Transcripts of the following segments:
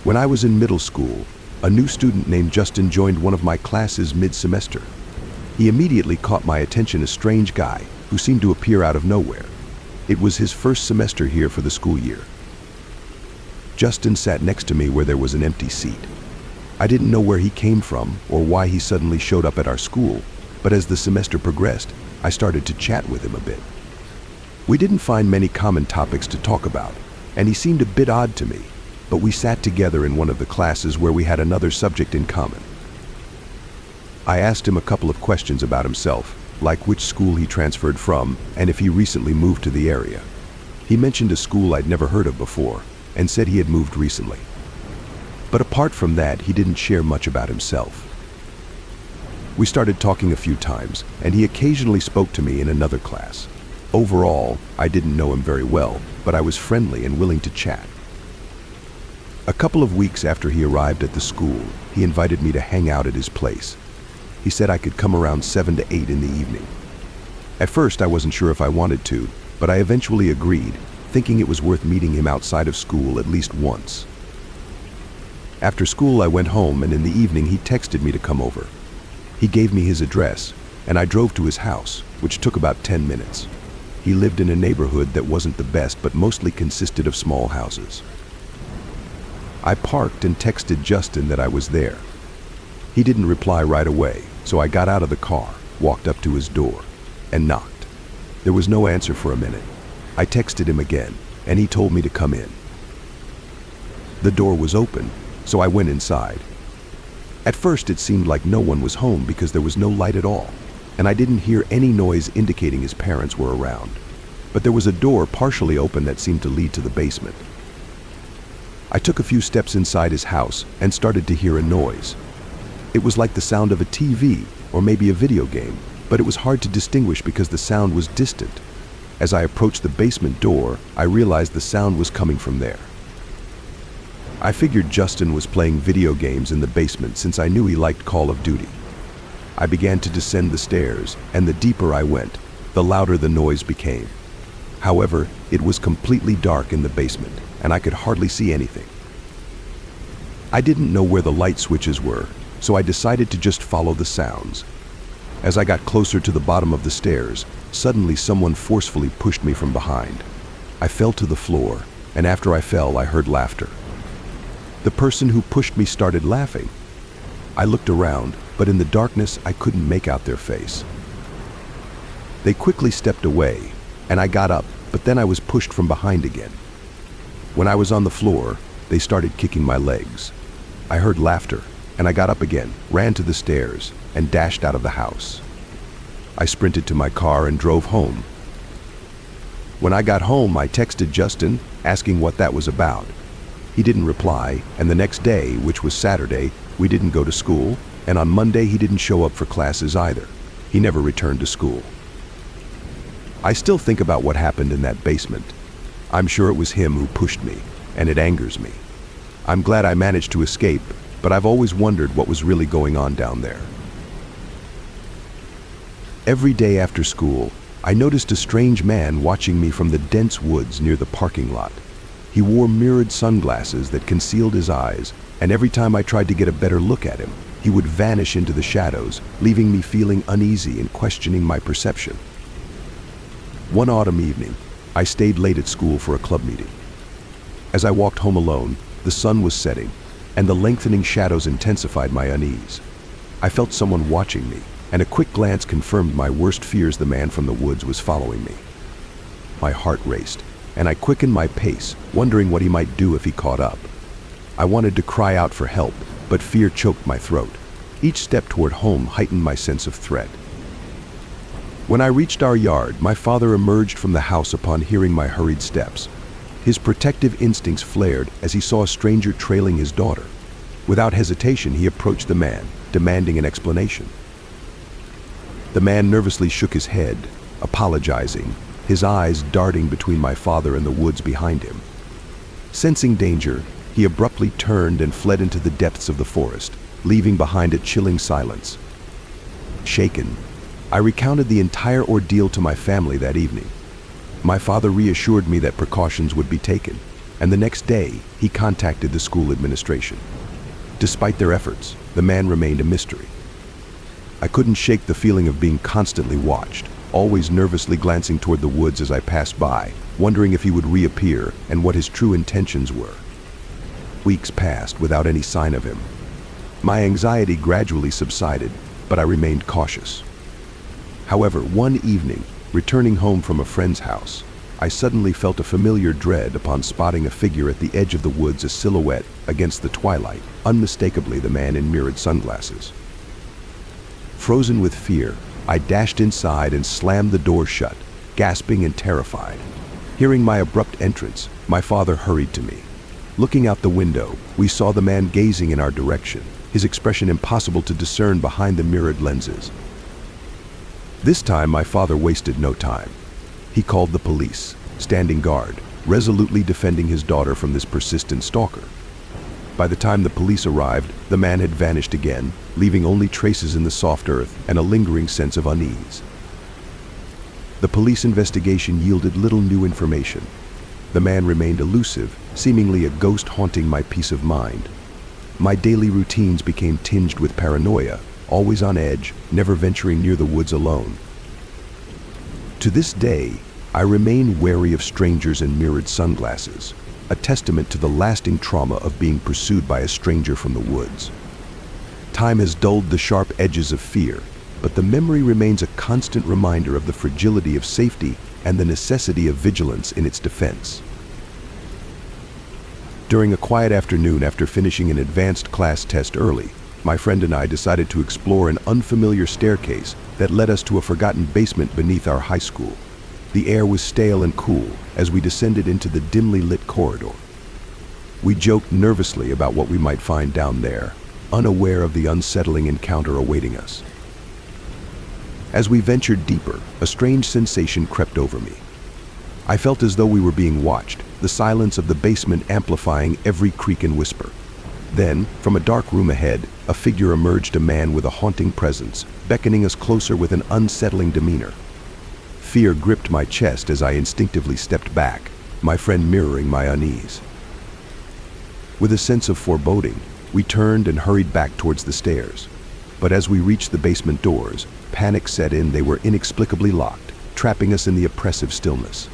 When I was in middle school, a new student named Justin joined one of my classes mid-semester. He immediately caught my attention, a strange guy who seemed to appear out of nowhere. It was his first semester here for the school year. Justin sat next to me where there was an empty seat. I didn't know where he came from or why he suddenly showed up at our school, but as the semester progressed, I started to chat with him a bit. We didn't find many common topics to talk about, and he seemed a bit odd to me, but we sat together in one of the classes where we had another subject in common. I asked him a couple of questions about himself, like which school he transferred from and if he recently moved to the area. He mentioned a school I'd never heard of before and said he had moved recently. But apart from that, he didn't share much about himself. We started talking a few times, and he occasionally spoke to me in another class. Overall, I didn't know him very well, but I was friendly and willing to chat. A couple of weeks after he arrived at the school, he invited me to hang out at his place. He said I could come around 7 to 8 in the evening. At first, I wasn't sure if I wanted to, but I eventually agreed, thinking it was worth meeting him outside of school at least once. After school, I went home, and in the evening, he texted me to come over. He gave me his address, and I drove to his house, which took about 10 minutes. He lived in a neighborhood that wasn't the best, but mostly consisted of small houses. I parked and texted Justin that I was there. He didn't reply right away, so I got out of the car, walked up to his door, and knocked. There was no answer for a minute. I texted him again, and he told me to come in. The door was open, so I went inside. At first, it seemed like no one was home because there was no light at all, and I didn't hear any noise indicating his parents were around. But there was a door partially open that seemed to lead to the basement. I took a few steps inside his house and started to hear a noise. It was like the sound of a TV or maybe a video game, but it was hard to distinguish because the sound was distant. As I approached the basement door, I realized the sound was coming from there. I figured Justin was playing video games in the basement since I knew he liked Call of Duty. I began to descend the stairs, and the deeper I went, the louder the noise became. However, it was completely dark in the basement, and I could hardly see anything. I didn't know where the light switches were, so I decided to just follow the sounds. As I got closer to the bottom of the stairs, suddenly someone forcefully pushed me from behind. I fell to the floor, and after I fell, I heard laughter. The person who pushed me started laughing. I looked around, but in the darkness, I couldn't make out their face. They quickly stepped away, and I got up, but then I was pushed from behind again. When I was on the floor, they started kicking my legs. I heard laughter, and I got up again, ran to the stairs, and dashed out of the house. I sprinted to my car and drove home. When I got home, I texted Justin, asking what that was about. He didn't reply, and the next day, which was Saturday, we didn't go to school, and on Monday he didn't show up for classes either. He never returned to school. I still think about what happened in that basement. I'm sure it was him who pushed me, and it angers me. I'm glad I managed to escape, but I've always wondered what was really going on down there. Every day after school, I noticed a strange man watching me from the dense woods near the parking lot. He wore mirrored sunglasses that concealed his eyes, and every time I tried to get a better look at him, he would vanish into the shadows, leaving me feeling uneasy and questioning my perception. One autumn evening, I stayed late at school for a club meeting. As I walked home alone, the sun was setting, and the lengthening shadows intensified my unease. I felt someone watching me, and a quick glance confirmed my worst fears: the man from the woods was following me. My heart raced, and I quickened my pace, wondering what he might do if he caught up. I wanted to cry out for help, but fear choked my throat. Each step toward home heightened my sense of threat. When I reached our yard, my father emerged from the house upon hearing my hurried steps. His protective instincts flared as he saw a stranger trailing his daughter. Without hesitation, he approached the man, demanding an explanation. The man nervously shook his head, apologizing, his eyes darting between my father and the woods behind him. Sensing danger, he abruptly turned and fled into the depths of the forest, leaving behind a chilling silence. Shaken, I recounted the entire ordeal to my family that evening. My father reassured me that precautions would be taken, and the next day he contacted the school administration. Despite their efforts, the man remained a mystery. I couldn't shake the feeling of being constantly watched, always nervously glancing toward the woods as I passed by, wondering if he would reappear and what his true intentions were. Weeks passed without any sign of him. My anxiety gradually subsided, but I remained cautious. However, one evening, returning home from a friend's house, I suddenly felt a familiar dread upon spotting a figure at the edge of the woods, a silhouette against the twilight, unmistakably the man in mirrored sunglasses. Frozen with fear, I dashed inside and slammed the door shut, gasping and terrified. Hearing my abrupt entrance, my father hurried to me. Looking out the window, we saw the man gazing in our direction, his expression impossible to discern behind the mirrored lenses. This time, my father wasted no time. He called the police, standing guard, resolutely defending his daughter from this persistent stalker. By the time the police arrived, the man had vanished again, leaving only traces in the soft earth and a lingering sense of unease. The police investigation yielded little new information. The man remained elusive, seemingly a ghost haunting my peace of mind. My daily routines became tinged with paranoia, always on edge, never venturing near the woods alone. To this day, I remain wary of strangers in mirrored sunglasses, a testament to the lasting trauma of being pursued by a stranger from the woods. Time has dulled the sharp edges of fear, but the memory remains a constant reminder of the fragility of safety and the necessity of vigilance in its defense. During a quiet afternoon after finishing an advanced class test early, my friend and I decided to explore an unfamiliar staircase that led us to a forgotten basement beneath our high school. The air was stale and cool as we descended into the dimly lit corridor. We joked nervously about what we might find down there, unaware of the unsettling encounter awaiting us. As we ventured deeper, a strange sensation crept over me. I felt as though we were being watched, the silence of the basement amplifying every creak and whisper. Then, from a dark room ahead, a figure emerged, a man with a haunting presence, beckoning us closer with an unsettling demeanor. Fear gripped my chest as I instinctively stepped back, my friend mirroring my unease. With a sense of foreboding, we turned and hurried back towards the stairs. But as we reached the basement doors, panic set in. They were inexplicably locked, trapping us in the oppressive stillness.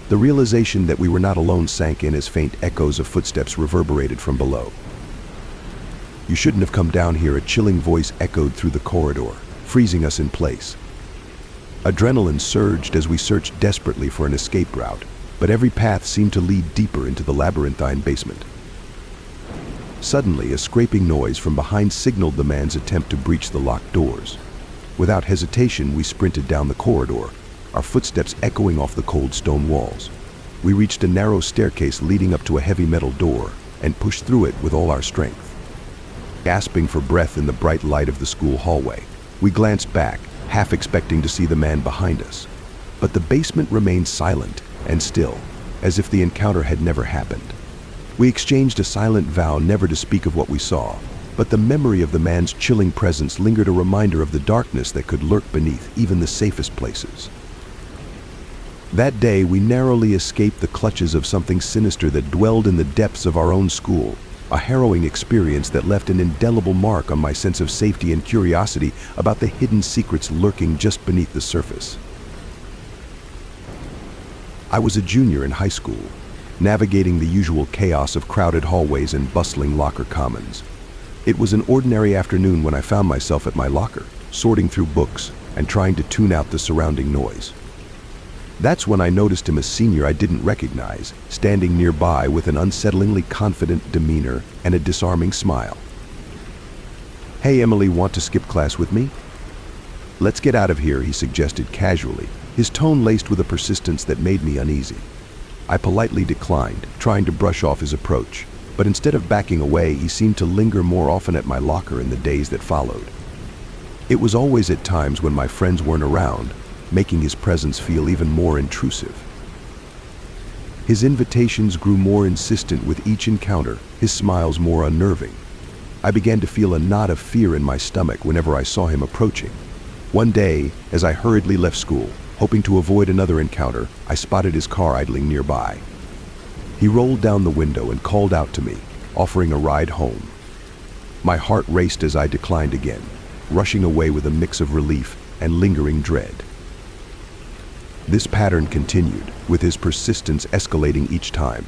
The realization that we were not alone sank in as faint echoes of footsteps reverberated from below. "You shouldn't have come down here," a chilling voice echoed through the corridor, freezing us in place. Adrenaline surged as we searched desperately for an escape route, but every path seemed to lead deeper into the labyrinthine basement. Suddenly, a scraping noise from behind signaled the man's attempt to breach the locked doors. Without hesitation, we sprinted down the corridor, our footsteps echoing off the cold stone walls. We reached a narrow staircase leading up to a heavy metal door and pushed through it with all our strength. Gasping for breath in the bright light of the school hallway, we glanced back, half expecting to see the man behind us. But the basement remained silent and still, as if the encounter had never happened. We exchanged a silent vow never to speak of what we saw, but the memory of the man's chilling presence lingered, a reminder of the darkness that could lurk beneath even the safest places. That day, we narrowly escaped the clutches of something sinister that dwelled in the depths of our own school, a harrowing experience that left an indelible mark on my sense of safety and curiosity about the hidden secrets lurking just beneath the surface. I was a junior in high school, navigating the usual chaos of crowded hallways and bustling locker commons. It was an ordinary afternoon when I found myself at my locker, sorting through books and trying to tune out the surrounding noise. That's when I noticed him, a senior I didn't recognize, standing nearby with an unsettlingly confident demeanor and a disarming smile. "Hey, Emily, want to skip class with me?" "Let's get out of here," he suggested casually, his tone laced with a persistence that made me uneasy. I politely declined, trying to brush off his approach, but instead of backing away, he seemed to linger more often at my locker in the days that followed. It was always at times when my friends weren't around, making his presence feel even more intrusive. His invitations grew more insistent with each encounter, his smiles more unnerving. I began to feel a knot of fear in my stomach whenever I saw him approaching. One day, as I hurriedly left school, hoping to avoid another encounter, I spotted his car idling nearby. He rolled down the window and called out to me, offering a ride home. My heart raced as I declined again, rushing away with a mix of relief and lingering dread. This pattern continued, with his persistence escalating each time.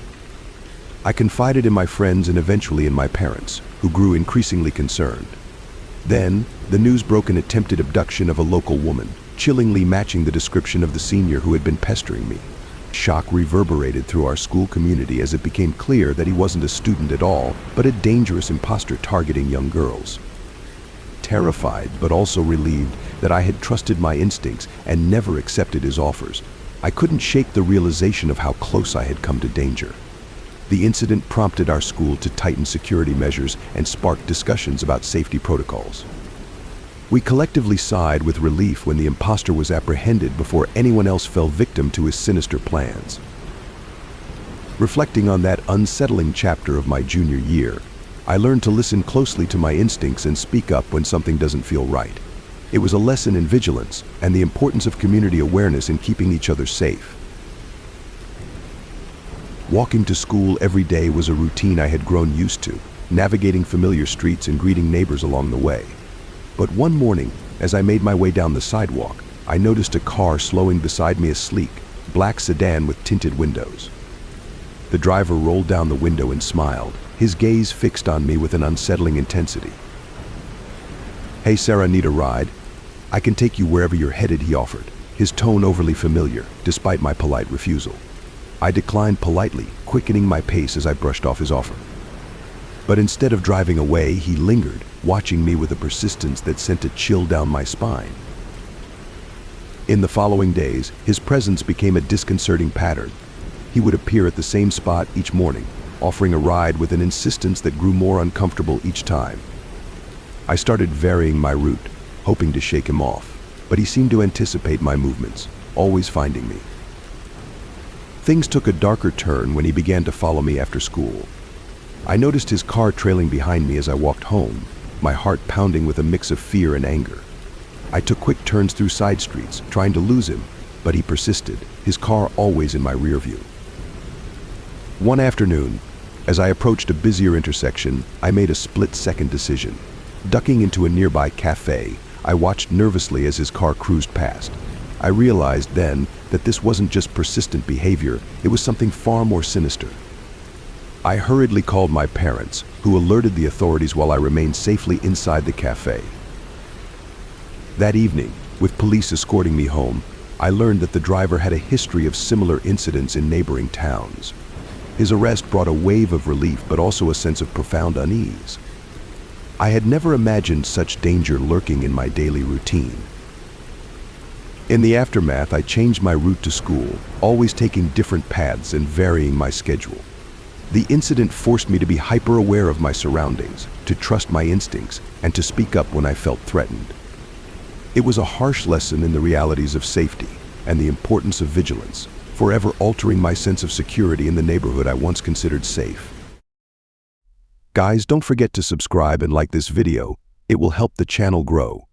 I confided in my friends and eventually in my parents, who grew increasingly concerned. Then, the news broke an attempted abduction of a local woman, chillingly matching the description of the senior who had been pestering me. Shock reverberated through our school community as it became clear that he wasn't a student at all, but a dangerous imposter targeting young girls. Terrified, but also relieved that I had trusted my instincts and never accepted his offers, I couldn't shake the realization of how close I had come to danger. The incident prompted our school to tighten security measures and sparked discussions about safety protocols. We collectively sighed with relief when the imposter was apprehended before anyone else fell victim to his sinister plans. Reflecting on that unsettling chapter of my junior year, I learned to listen closely to my instincts and speak up when something doesn't feel right. It was a lesson in vigilance and the importance of community awareness in keeping each other safe. Walking to school every day was a routine I had grown used to, navigating familiar streets and greeting neighbors along the way. But one morning, as I made my way down the sidewalk, I noticed a car slowing beside me, a sleek, black sedan with tinted windows. The driver rolled down the window and smiled, his gaze fixed on me with an unsettling intensity. "Hey Sarah, need a ride? I can take you wherever you're headed," he offered, his tone overly familiar, despite my polite refusal. I declined politely, quickening my pace as I brushed off his offer. But instead of driving away, he lingered, watching me with a persistence that sent a chill down my spine. In the following days, his presence became a disconcerting pattern. He would appear at the same spot each morning, offering a ride with an insistence that grew more uncomfortable each time. I started varying my route, hoping to shake him off, but he seemed to anticipate my movements, always finding me. Things took a darker turn when he began to follow me after school. I noticed his car trailing behind me as I walked home, my heart pounding with a mix of fear and anger. I took quick turns through side streets, trying to lose him, but he persisted, his car always in my rear view. One afternoon, as I approached a busier intersection, I made a split-second decision. Ducking into a nearby cafe, I watched nervously as his car cruised past. I realized then that this wasn't just persistent behavior, it was something far more sinister. I hurriedly called my parents, who alerted the authorities while I remained safely inside the cafe. That evening, with police escorting me home, I learned that the driver had a history of similar incidents in neighboring towns. His arrest brought a wave of relief, but also a sense of profound unease. I had never imagined such danger lurking in my daily routine. In the aftermath, I changed my route to school, always taking different paths and varying my schedule. The incident forced me to be hyper-aware of my surroundings, to trust my instincts, and to speak up when I felt threatened. It was a harsh lesson in the realities of safety and the importance of vigilance, forever altering my sense of security in the neighborhood I once considered safe. Guys, don't forget to subscribe and like this video. It will help the channel grow.